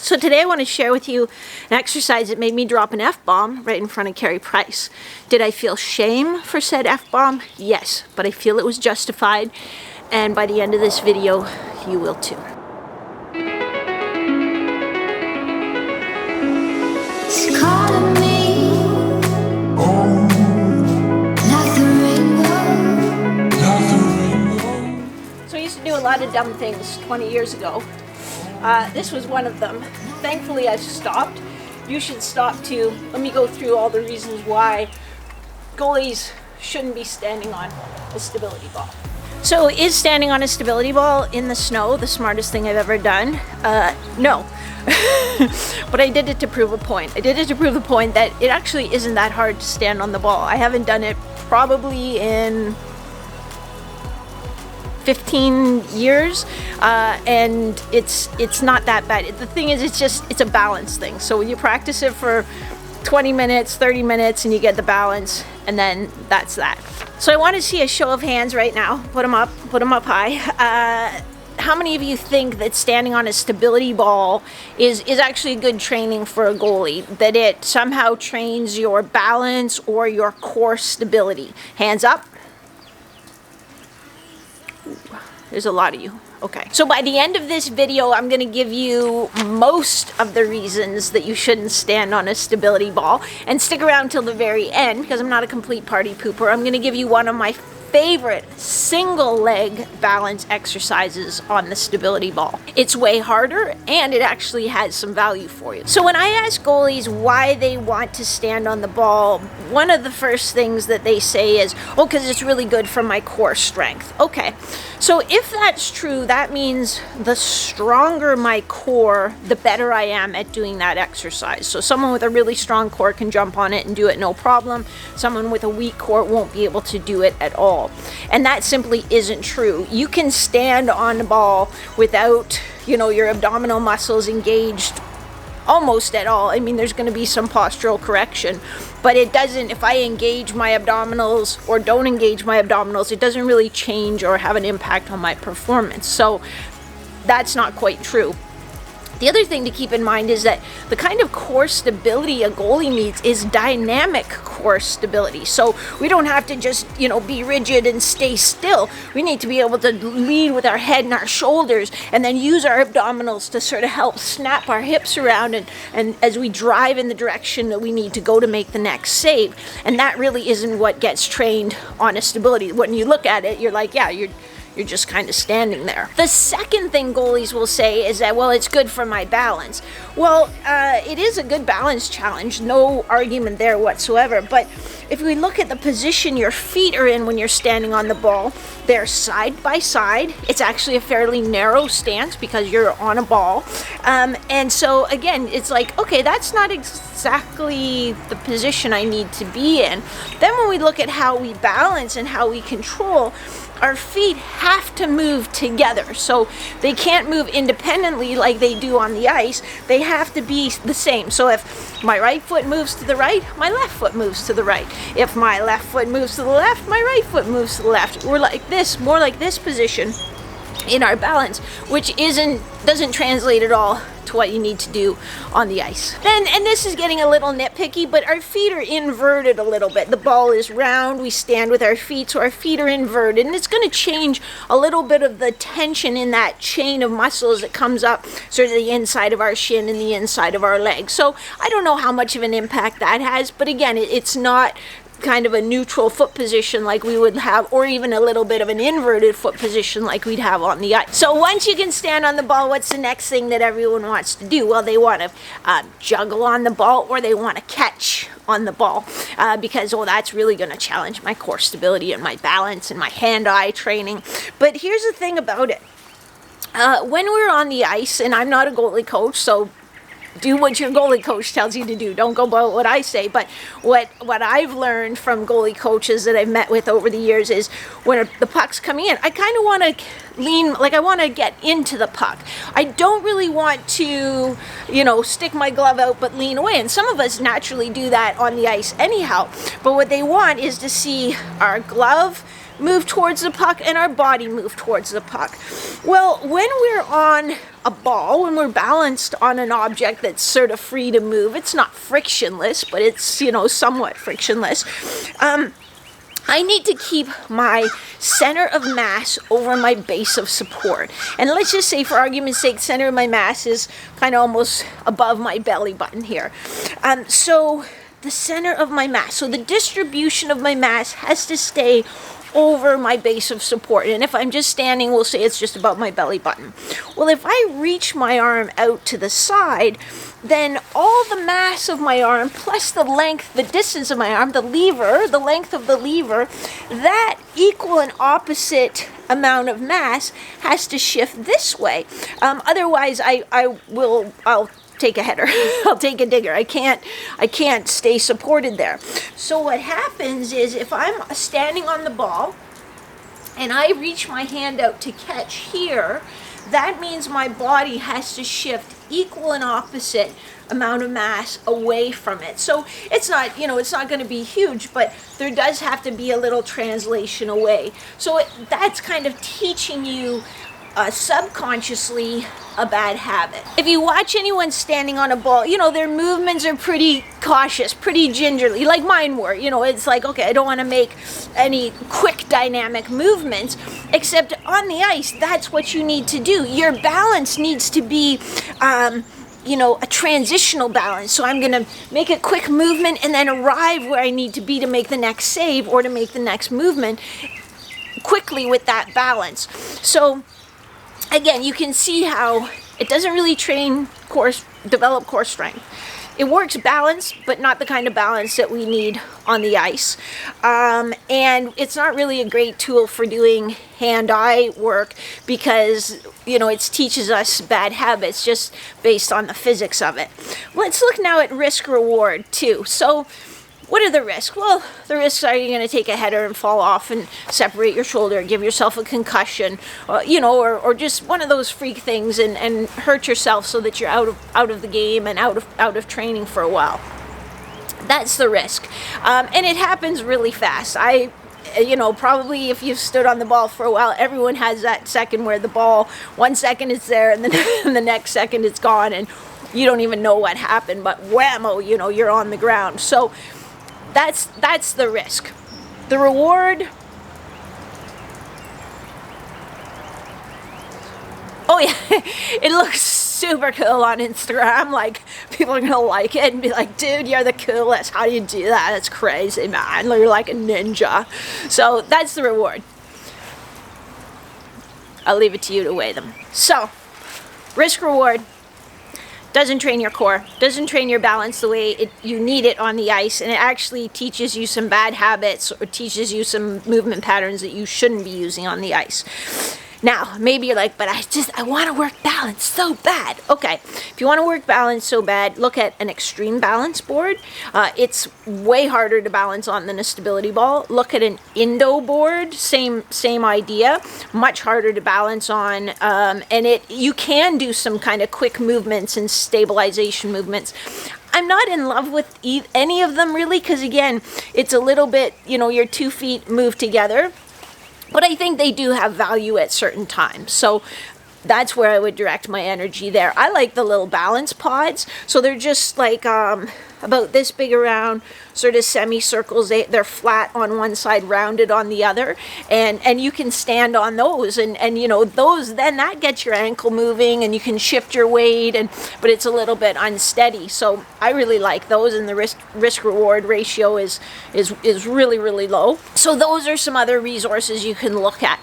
So today I want to share with you an exercise that made me drop an F-bomb right in front of Carey Price. Did I feel shame for said F-bomb? Yes, but I feel it was justified, and by the end of this video, you will too. It's calling me like the rainbow. So I used to do a lot of dumb things 20 years ago. This was one of them. Thankfully I've stopped. You should stop too. Let me go through all the reasons why goalies shouldn't be standing on a stability ball. So is standing on a stability ball in the snow the smartest thing I've ever done? No. But I did it to prove a point. I did it to prove the point that it actually isn't that hard to stand on the ball. I haven't done it probably in 15 years, and it's not that bad. The thing is, it's a balance thing. So you practice it for 20 minutes, 30 minutes, and you get the balance, and then that's that. So I want to see a show of hands right now. Put them up high. How many of you think that standing on a stability ball is actually good training for a goalie? That it somehow trains your balance or your core stability? Hands up. There's a lot of you. Okay. So by the end of this video, I'm going to give you most of the reasons that you shouldn't stand on a stability ball. And stick around till the very end, because I'm not a complete party pooper. I'm going to give you one of my favorite single leg balance exercises on the stability ball. It's way harder, and it actually has some value for you. So when I ask goalies why they want to stand on the ball, one of the first things that they say is, oh, because it's really good for my core strength. Okay, so if that's true, that means the stronger my core, the better I am at doing that exercise. So someone with a really strong core can jump on it and do it no problem. Someone with a weak core won't be able to do it at all. And that simply isn't true. You can stand on the ball without, your abdominal muscles engaged almost at all. I mean, there's going to be some postural correction, but it doesn't, if I engage my abdominals or don't engage my abdominals, it doesn't really change or have an impact on my performance. So that's not quite true. The other thing to keep in mind is that the kind of core stability a goalie needs is dynamic core stability. So we don't have to just, be rigid and stay still. We need to be able to lead with our head and our shoulders, and then use our abdominals to sort of help snap our hips around and as we drive in the direction that we need to go to make the next save. And that really isn't what gets trained on a stability. When you look at it, you're like, yeah, you're just kind of standing there. The second thing goalies will say is that, well, it's good for my balance. Well, it is a good balance challenge, no argument there whatsoever. But if we look at the position your feet are in when you're standing on the ball, they're side by side. It's actually a fairly narrow stance because you're on a ball. And so again, it's like, okay, that's not exactly the position I need to be in. Then when we look at how we balance and how we control, our feet have to move together. So they can't move independently like they do on the ice. They have to be the same. So if my right foot moves to the right, my left foot moves to the right. If my left foot moves to the left, my right foot moves to the left. We're like this, more like this position in our balance, which doesn't translate at all to what you need to do on the ice. Then, and this is getting a little nitpicky, but our feet are inverted a little bit. The ball is round, we stand with our feet, so our feet are inverted, and it's going to change a little bit of the tension in that chain of muscles that comes up sort of the inside of our shin and the inside of our leg. So I don't know how much of an impact that has, but again, it's not kind of a neutral foot position like we would have, or even a little bit of an inverted foot position like we'd have on the ice. So once you can stand on the ball, what's the next thing that everyone wants to do? Well, they want to juggle on the ball, or they want to catch on the ball, because that's really going to challenge my core stability and my balance and my hand-eye training. But here's the thing about it. When we're on the ice, and I'm not a goalie coach, so do what your goalie coach tells you to do. Don't go by what I say. But what I've learned from goalie coaches that I've met with over the years is when the puck's coming in, I kind of want to lean, like I want to get into the puck. I don't really want to, stick my glove out but lean away. And some of us naturally do that on the ice anyhow. But what they want is to see our glove move towards the puck and our body move towards the puck. Well, when we're on a ball, when we're balanced on an object that's sort of free to move, it's not frictionless, but it's, you know, somewhat frictionless. I need to keep my center of mass over my base of support. And let's just say, for argument's sake, center of my mass is kind of almost above my belly button here. So the center of my mass, so the distribution of my mass has to stay over my base of support. And if I'm just standing, we'll say it's just above my belly button. Well, if I reach my arm out to the side, then all the mass of my arm plus the length, the distance of my arm, the lever, the length of the lever, that equal and opposite amount of mass has to shift this way. Otherwise, I'll take a header. I'll take a digger. I can't stay supported there. So what happens is, if I'm standing on the ball and I reach my hand out to catch here, that means my body has to shift equal and opposite amount of mass away from it. So it's not, you know, it's not going to be huge, but there does have to be a little translation away. So that's kind of teaching you subconsciously a bad habit. If you watch anyone standing on a ball, you know, their movements are pretty cautious, pretty gingerly, like mine were. You know, it's like, okay, I don't want to make any quick dynamic movements, except on the ice, that's what you need to do. Your balance needs to be you know, a transitional balance. So I'm going to make a quick movement and then arrive where I need to be to make the next save or to make the next movement quickly with that balance. So again, you can see how it doesn't really develop core strength. It works balance, but not the kind of balance that we need on the ice. And it's not really a great tool for doing hand-eye work because, you know, it teaches us bad habits just based on the physics of it. Let's look now at risk-reward too. So what are the risks? Well, the risks are you're going to take a header and fall off and separate your shoulder, give yourself a concussion, you know, or just one of those freak things and hurt yourself so that you're out of the game and out of training for a while. That's the risk. And it happens really fast. You know, probably if you've stood on the ball for a while, everyone has that second where the ball, 1 second it's there and then the next second it's gone and you don't even know what happened, but whammo, you know, you're on the ground. So that's the risk. The reward, oh yeah, it looks super cool on Instagram. Like, people are gonna like it and be like, dude, you're the coolest. How do you do that? That's crazy, man. You're like a ninja. So that's the reward. I'll leave it to you to weigh them. So, risk reward. Doesn't train your core, doesn't train your balance the way you need it on the ice, and it actually teaches you some bad habits or teaches you some movement patterns that you shouldn't be using on the ice. Now, maybe you're like, but I want to work balance so bad. Okay, if you want to work balance so bad, look at an extreme balance board. It's way harder to balance on than a stability ball. Look at an Indo board, same idea, much harder to balance on, and you can do some kind of quick movements and stabilization movements. I'm not in love with any of them really, because again, it's a little bit, you know, your 2 feet move together. But I think they do have value at certain times. So that's where I would direct my energy there. I like the little balance pods. So they're just like about this big around, sort of semicircles. They're flat on one side, rounded on the other. And you can stand on those. And you know, those, then that gets your ankle moving and you can shift your weight, but it's a little bit unsteady. So I really like those, and the risk-reward ratio is really, really low. So those are some other resources you can look at.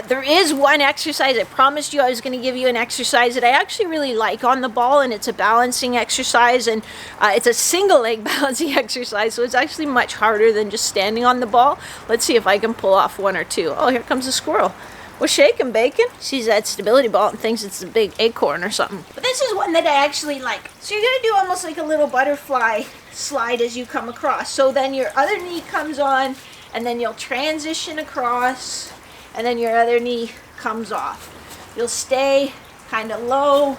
There is one exercise, I promised you I was going to give you an exercise that I actually really like on the ball, and it's a balancing exercise, and it's a single leg balancing exercise, so it's actually much harder than just standing on the ball. Let's see if I can pull off one or two. Oh, here comes a squirrel. Well, shaking bacon. Sees that stability ball and thinks it's a big acorn or something. But this is one that I actually like. So you're going to do almost like a little butterfly slide as you come across. So then your other knee comes on, and then you'll transition across, and then your other knee comes off. You'll stay kind of low,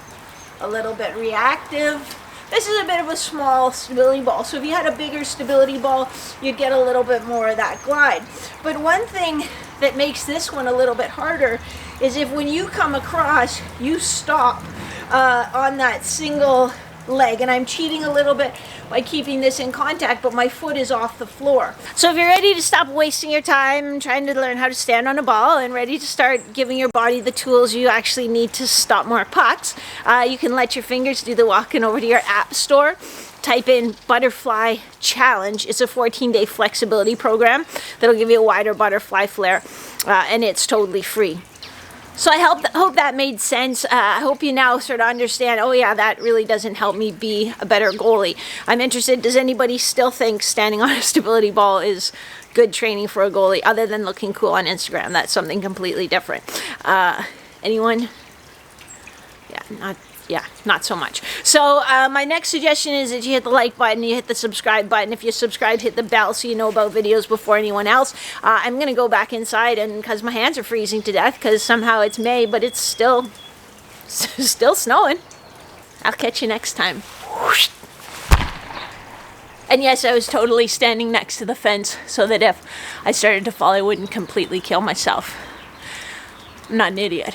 a little bit reactive, This is a bit of a small stability ball, so if you had a bigger stability ball, you'd get a little bit more of that glide. But one thing that makes this one a little bit harder is if when you come across, you stop on that single leg, and I'm cheating a little bit by keeping this in contact, but my foot is off the floor. So if you're ready to stop wasting your time trying to learn how to stand on a ball and ready to start giving your body the tools you actually need to stop more pucks, you can let your fingers do the walking over to your app store. Type in Butterfly Challenge. It's a 14-day flexibility program that'll give you a wider butterfly flare, and it's totally free. So I hope that made sense. I hope you now sort of understand, oh yeah, that really doesn't help me be a better goalie. I'm interested, does anybody still think standing on a stability ball is good training for a goalie other than looking cool on Instagram? That's something completely different. Anyone? Not so much. So my next suggestion is that you hit the like button, you hit the subscribe button. If you're subscribed, hit the bell so you know about videos before anyone else. I'm going to go back inside, and because my hands are freezing to death because somehow it's May, but it's still snowing. I'll catch you next time. And yes, I was totally standing next to the fence so that if I started to fall, I wouldn't completely kill myself. I'm not an idiot.